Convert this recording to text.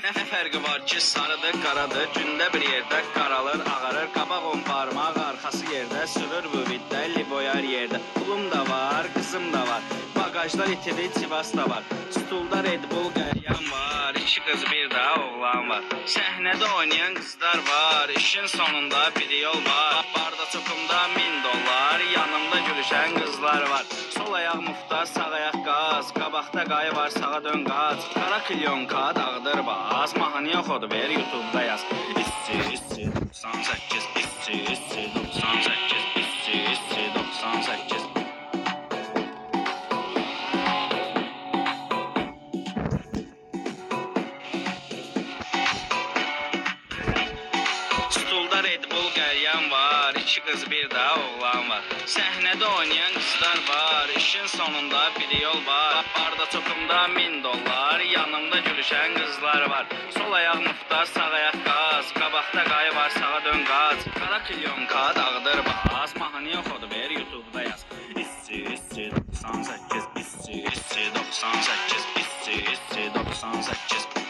Nə fərqi var ki, sarıdır, qaradır, gündə bir yerdə qaralır, ağarır, qabaq on parmaq, arxası yerdə, sürür büviddə, liboyar yerdə. Pulum da var, qızım da var, bagajda litri Sivas da var, stulda Red Bull qəlyan var, iki qız bir də oğlan var. Səhnədə oynayan qızlar var, işin sonunda bir yol var, barda çoxumda $1000, yanımda gülüşən qızlar var. Sol ayaq mufta, sağ ayaq qaz, qabaqda qayı var, sağa dön qaç. Qara klyonka, dağdır baz, mahnı yoxodur, ver YouTube'da yaz. İssi 98, İssi 98, İssi 98. Stulda Red Bull qəlyan var, iki qız bir də oğlan var. Səhnədə oynayan qızlar var, işin sonunda bir yol var. Barda çoxumda $1000, yanımda gülüşən qızlar var. Sol ayaq mufta, sağ ayaq qaz, qabaqda qayı var, sağa dön qaç. Qara klyonka, dağdır baz, mahnı yoxodur, ver YouTube'da yaz. İssi 98, İssi 98, İssi 98.